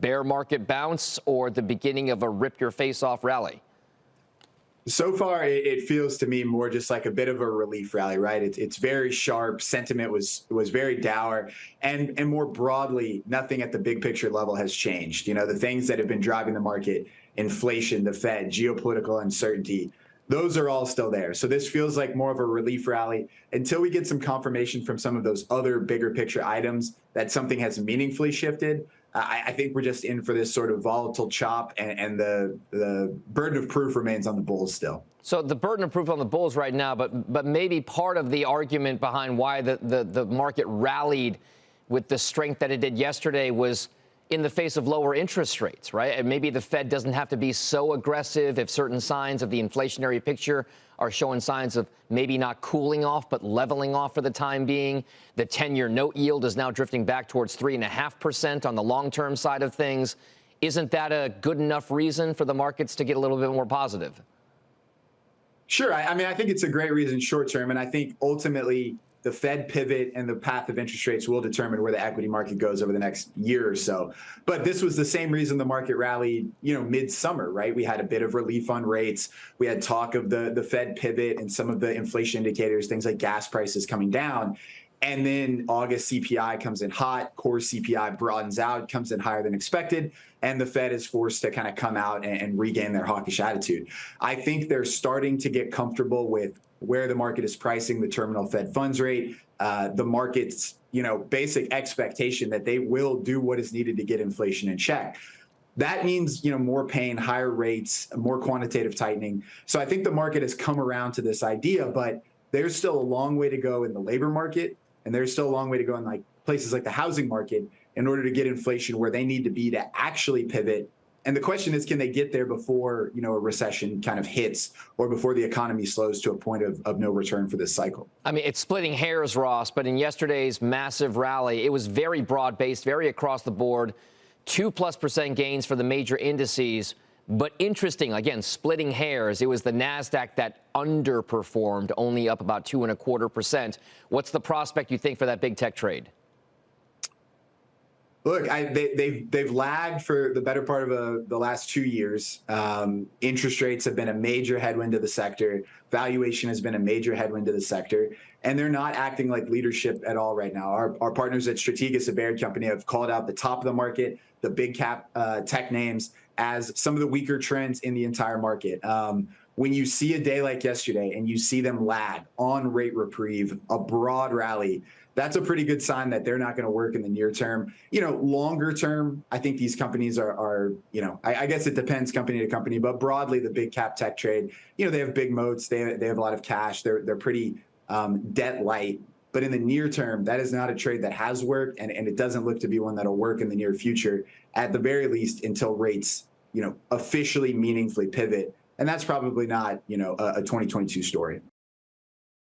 bear market bounce or the beginning of a rip your face off rally? So far, it feels to me more just like a bit of a relief rally, right? It's very sharp. Sentiment was very dour, and more broadly, nothing at the big picture level has changed. You know, the things that have been driving the market, inflation, the Fed, geopolitical uncertainty, those are all still there. So this feels like more of a relief rally until we get some confirmation from some of those other bigger picture items that something has meaningfully shifted. I think we're just in for this sort of volatile chop, and the burden of proof remains on the bulls still. So the burden of proof on the bulls right now, but maybe part of the argument behind why the market rallied with the strength that it did yesterday was in the face of lower interest rates, right? And maybe the Fed doesn't have to be so aggressive if certain signs of the inflationary picture are showing signs of maybe not cooling off, but leveling off for the time being. The 10-year note yield is now drifting back towards 3.5% on the long-term side of things. Isn't that a good enough reason for the markets to get a little bit more positive? Sure. I mean, I think it's a great reason short term. And I think ultimately the Fed pivot and the path of interest rates will determine where the equity market goes over the next year or so. But this was the same reason the market rallied, midsummer, right? We had a bit of relief on rates. We had talk of the Fed pivot and some of the inflation indicators, things like gas prices coming down. And then August CPI comes in hot, core CPI broadens out, comes in higher than expected, and the Fed is forced to kind of come out and regain their hawkish attitude. I think they're starting to get comfortable with where the market is pricing the terminal Fed funds rate, the market's basic expectation that they will do what is needed to get inflation in check. That means, more pain, higher rates, more quantitative tightening. So I think the market has come around to this idea, but there's still a long way to go in the labor market. And there's still a long way to go in places like the housing market in order to get inflation where they need to be to actually pivot. And the question is, can they get there before, a recession kind of hits or before the economy slows to a point of no return for this cycle? I mean, it's splitting hairs, Ross, but in yesterday's massive rally, it was very broad-based, very across the board, 2+% gains for the major indices. But interesting, again, splitting hairs, it was the NASDAQ that underperformed, only up about 2.25%. What's the prospect, you think, for that big tech trade? Look, they've lagged for the better part of the last 2 years. Interest rates have been a major headwind to the sector. Valuation has been a major headwind to the sector. And they're not acting like leadership at all right now. Our partners at Strategas, a Baird company, have called out the top of the market, the big cap tech names, as some of the weaker trends in the entire market. When you see a day like yesterday and you see them lag on rate reprieve, a broad rally, that's a pretty good sign that they're not going to work in the near term. Longer term, I think these companies are I guess it depends company to company, but broadly the big cap tech trade, they have big moats, they have a lot of cash, they're pretty debt light. But in the near term, that is not a trade that has worked, and it doesn't look to be one that'll work in the near future, at the very least until rates, officially meaningfully pivot. And that's probably not, a 2022 story.